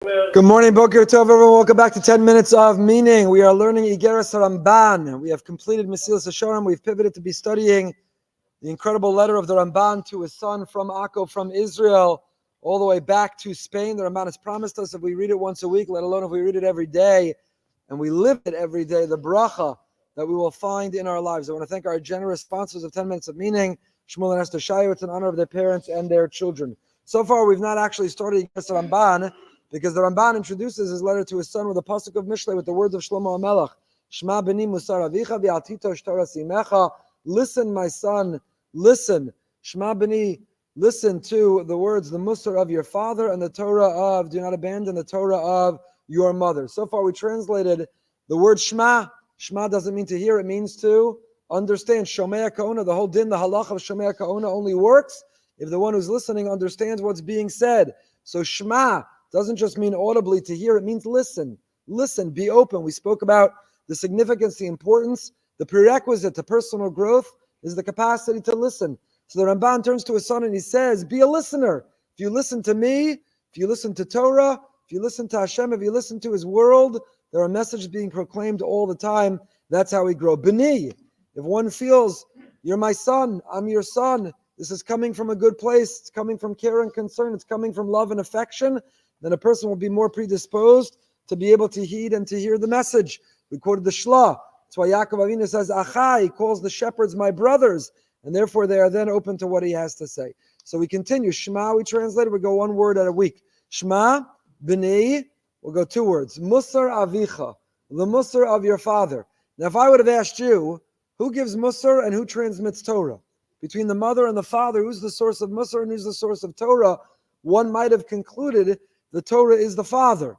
Good morning, Boker Tov, everyone. Welcome back to 10 Minutes of Meaning. We are learning Iggeres HaRamban. We have completed Mesilas Yesharim. We've pivoted to be studying the incredible letter of the Ramban to his son from Akko, from Israel, all the way back to Spain. The Ramban has promised us if we read it once a week, let alone if we read it every day, and we live it every day, the bracha that we will find in our lives. I want to thank our generous sponsors of 10 Minutes of Meaning, Shmuel and Esther Shayu. It's in honor of their parents and their children. So far, we've not actually started Iggeres HaRamban, because the Ramban introduces his letter to his son with a pasuk of Mishlei with the words of Shlomo HaMelech. Shema b'ni musar avicha v'altito Torah simecha. Listen, my son, listen. Shema b'ni, listen to the words, the musar of your father and the Torah of, do not abandon the Torah of your mother. So far we translated the word Shema. Shema doesn't mean to hear, it means to understand. Shomea ka'ona, the whole din, the halach of Shomea ka'ona only works if the one who's listening understands what's being said. So Shema doesn't just mean audibly to hear, it means listen. Listen, be open. We spoke about the significance, the importance, the prerequisite to personal growth is the capacity to listen. So the Ramban turns to his son and he says, be a listener. If you listen to me, if you listen to Torah, if you listen to Hashem, if you listen to his world, there are messages being proclaimed all the time. That's how we grow. B'ni, if one feels, you're my son, I'm your son, this is coming from a good place, it's coming from care and concern, it's coming from love and affection, then a person will be more predisposed to be able to heed and to hear the message. We quoted the Shla. That's why Yaakov Avinu says, Achai, he calls the shepherds my brothers, and therefore they are then open to what he has to say. So we continue. Shema, we translate, we go one word at a week. Shema, b'nei, we'll go two words. Musar avicha, the musar of your father. Now if I would have asked you, who gives musar and who transmits Torah? Between the mother and the father, who's the source of musar and who's the source of Torah? One might have concluded the Torah is the father.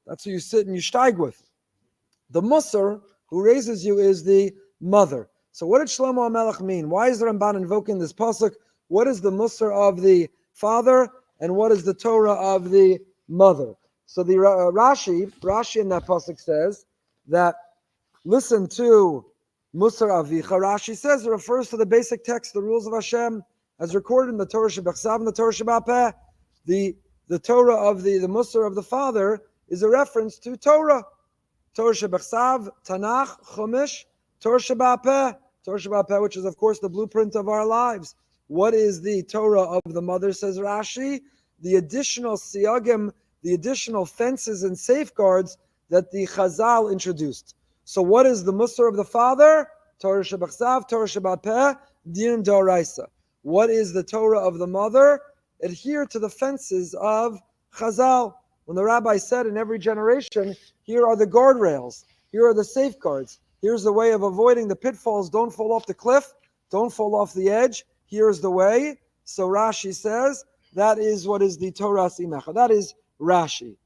That's who you sit and you steig with. The musar, who raises you, is the mother. So what did Shlomo HaMelech mean? Why is the Ramban invoking this pasuk? What is the musar of the father and what is the Torah of the mother? So the Rashi in that pasuk says that listen to musar avicha. Rashi says it refers to the basic text, the rules of Hashem, as recorded in the Torah Shebechsav and the Torah Sheba'al Peh. The Torah of the musar of the father is a reference to Torah. Torah Shebechsav, Tanakh, Chumash, Torah Sheba'al Peh. Torah Sheba'al Peh, which is of course the blueprint of our lives. What is the Torah of the mother, says Rashi? The additional siyagim, the additional fences and safeguards that the Chazal introduced. So what is the musar of the father? Torah Shebechsav, Torah Sheba'al Peh, Din D'Oraisa. What is the Torah of the mother? Adhere to the fences of Chazal. When the rabbi said in every generation, here are the guardrails, here are the safeguards, here's the way of avoiding the pitfalls, don't fall off the cliff, don't fall off the edge, here's the way. So Rashi says, that is what is the Torah Simecha. That is Rashi.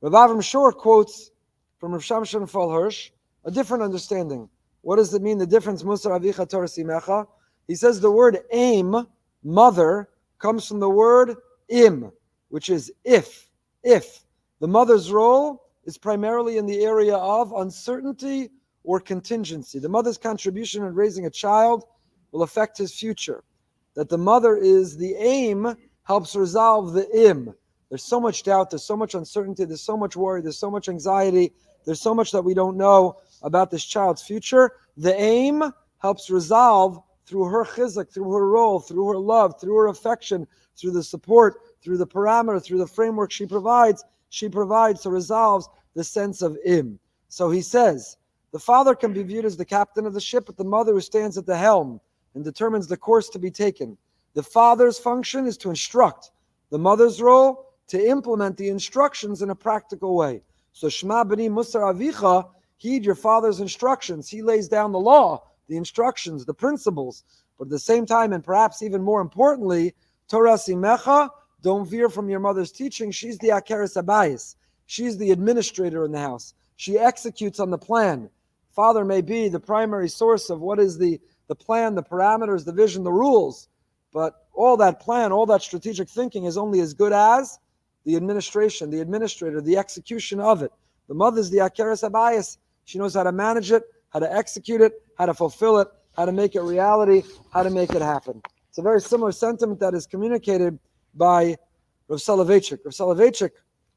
Rav Avram Shor quotes from Rav Shamshon Falhirsch a different understanding. What does it mean, the difference, Musar Avicha Torah Simecha? He says the word aim, mother, comes from the word im, which is if. The mother's role is primarily in the area of uncertainty or contingency. The mother's contribution in raising a child will affect his future. That the mother is the aim helps resolve the im. There's so much doubt, there's so much uncertainty, there's so much worry, there's so much anxiety, there's so much that we don't know about this child's future. The aim helps resolve through her chizuk, through her role, through her love, through her affection, through the support, through the parameter, through the framework she provides to resolve the sense of im. So he says, the father can be viewed as the captain of the ship, but the mother who stands at the helm and determines the course to be taken. The father's function is to instruct. The mother's role, to implement the instructions in a practical way. So Shema b'ni musar avicha, heed your father's instructions. He lays down the law, the instructions, the principles. But at the same time, and perhaps even more importantly, Torah simecha, don't veer from your mother's teaching. She's the Iggeres HaBayis. She's the administrator in the house. She executes on the plan. Father may be the primary source of what is the plan, the parameters, the vision, the rules. But all that plan, all that strategic thinking is only as good as the administration, the administrator, the execution of it. The mother's the Iggeres HaBayis. She knows how to manage it, how to execute it, how to fulfill it, how to make it reality, how to make it happen. It's a very similar sentiment that is communicated by Rav Soloveitchik. Rav Soloveitchik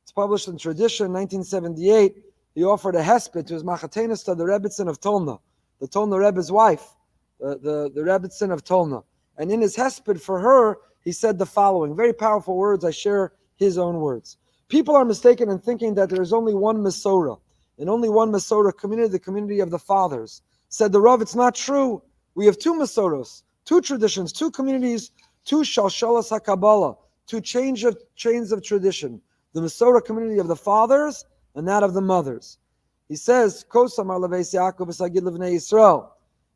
It's published in Tradition, 1978. He offered a hesped to his machatenis to the Rebbitzin of Tolna, the Tolna Rebbe's wife, the Rebbitzin of Tolna. And in his hesped for her, he said the following, very powerful words. I share his own words. People are mistaken in thinking that there is only one Masorah, and only one Masorah community, the community of the fathers. Said the Rav, it's not true. We have two Masoros, two traditions, two communities, two Shalshalas HaKabbalah, two chains of tradition. The Masorah community of the fathers and that of the mothers. He says, Kosam Arlaves Yaakov Esagid Levnei Yisrael,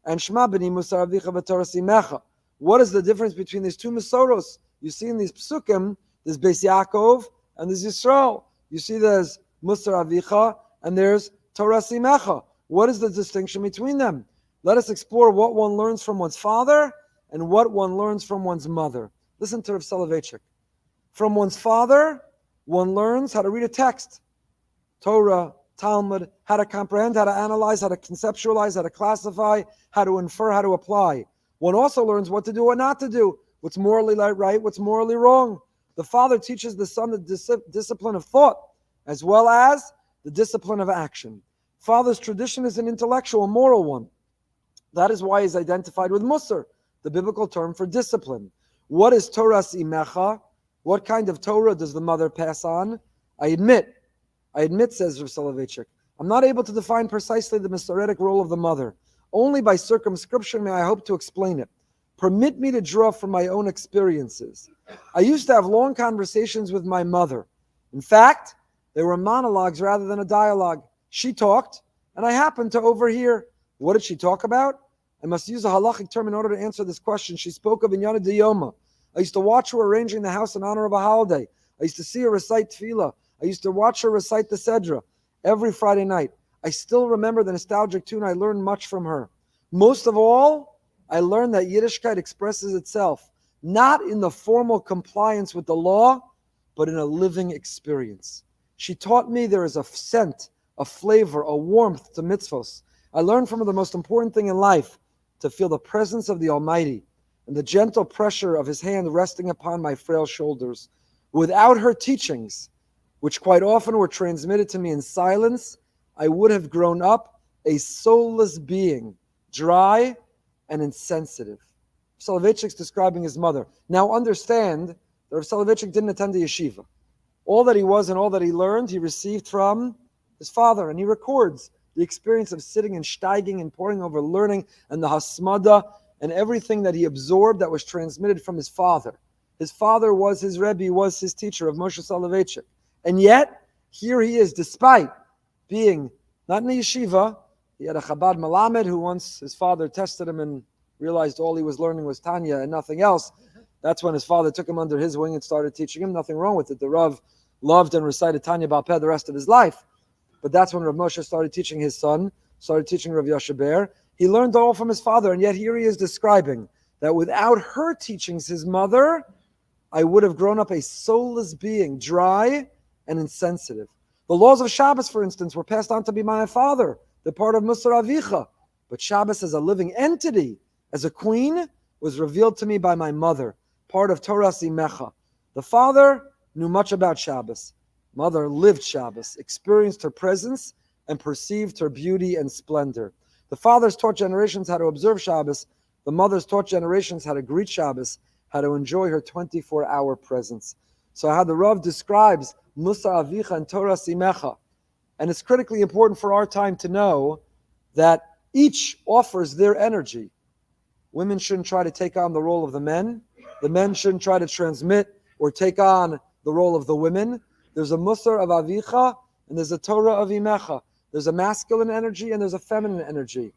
and Shema B'ni Musar Avicha V'Torah Simecha. What is the difference between these two Masoros? You see in these psukim, there's Beis Yaakov and there's Yisrael. You see there's Musar Avicha and there's Torah Simecha. What is the distinction between them? Let us explore what one learns from one's father and what one learns from one's mother. Listen to Rav Soloveitchik. From one's father, one learns how to read a text, Torah, Talmud, how to comprehend, how to analyze, how to conceptualize, how to classify, how to infer, how to apply. One also learns what to do or not to do, what's morally right, what's morally wrong. The father teaches the son the discipline of thought, as well as the discipline of action. Father's tradition is an intellectual, moral one. That is why he's identified with musar, the biblical term for discipline. What is Torah Simecha? What kind of Torah does the mother pass on? I admit, says Rav Soloveitchik, I'm not able to define precisely the Masoretic role of the mother. Only by circumscription may I hope to explain it. Permit me to draw from my own experiences. I used to have long conversations with my mother. In fact, they were monologues rather than a dialogue. She talked, and I happened to overhear. What did she talk about? I must use a halachic term in order to answer this question. She spoke of Inyana Diyoma. I used to watch her arranging the house in honor of a holiday. I used to see her recite tefillah. I used to watch her recite the Sedra every Friday night. I still remember the nostalgic tune. I learned much from her. Most of all, I learned that Yiddishkeit expresses itself not in the formal compliance with the law, but in a living experience. She taught me there is a scent, a flavor, a warmth to mitzvos. I learned from her the most important thing in life, to feel the presence of the Almighty and the gentle pressure of His hand resting upon my frail shoulders. Without her teachings, which quite often were transmitted to me in silence, I would have grown up a soulless being, dry and insensitive. Soloveitchik's describing his mother. Now understand that Rav Soloveitchik didn't attend the yeshiva. All that he was and all that he learned, he received from his father, and he records the experience of sitting and steiging and poring over learning and the hasmada and everything that he absorbed that was transmitted from his father. His father was his Rebbe, was his teacher of Moshe Soloveitchik. And yet, here he is, despite being not in the yeshiva. He had a Chabad Malamed who once his father tested him and realized all he was learning was Tanya and nothing else. That's when his father took him under his wing and started teaching him. Nothing wrong with it. The Rav loved and recited Tanya Bal Peh the rest of his life. But that's when Rav Moshe started teaching his son, started teaching Rav Yashaber. He learned all from his father, and yet here he is describing that without her teachings, his mother, I would have grown up a soulless being, dry and insensitive. The laws of Shabbos, for instance, were passed on to me by my father, the part of Musar Avicha. But Shabbos as a living entity, as a queen, was revealed to me by my mother, part of Torah Simecha. The father knew much about Shabbos. Mother lived Shabbos, experienced her presence, and perceived her beauty and splendor. The fathers taught generations how to observe Shabbos. The mothers taught generations how to greet Shabbos, how to enjoy her 24-hour presence. So how the Rav describes Musar Avicha and Torah Simecha. And it's critically important for our time to know that each offers their energy. Women shouldn't try to take on the role of the men. The men shouldn't try to transmit or take on the role of the women. There's a musar of Avicha and there's a Torah of Imecha. There's a masculine energy and there's a feminine energy.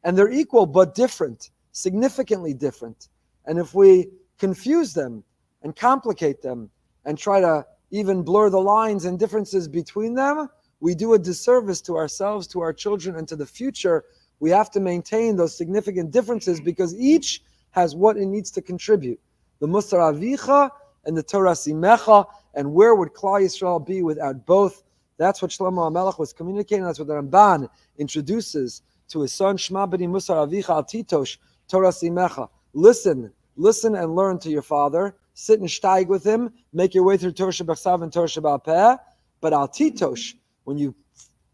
And they're equal but different, significantly different. And if we confuse them and complicate them and try to even blur the lines and differences between them, we do a disservice to ourselves, to our children, and to the future. We have to maintain those significant differences because each has what it needs to contribute. The Musar Avicha and the Torah Simecha, and where would Klal Yisrael be without both? That's what Shlomo HaMelech was communicating. That's what the Ramban introduces to his son, Shema B'ni Musar Avicha al Titosh, Torah Simecha. Listen and learn to your father. Sit and steig with him. Make your way through Torah Shebachsav and Torah Shebal Peh. But al titosh, when you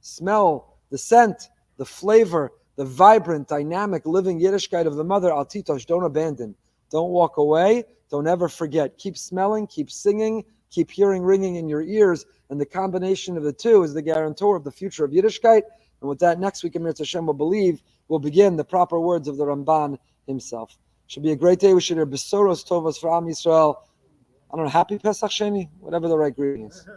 smell the scent, the flavor, the vibrant, dynamic, living Yiddishkeit of the mother, al titosh, don't abandon. Don't walk away. Don't ever forget. Keep smelling, keep singing, keep hearing ringing in your ears. And the combination of the two is the guarantor of the future of Yiddishkeit. And with that, next week, Emir Hashem will begin the proper words of the Ramban himself. Should be a great day. We should hear Besoros Tovos for Am Yisrael. I don't know, happy Pesach Sheni? Whatever the right greeting is.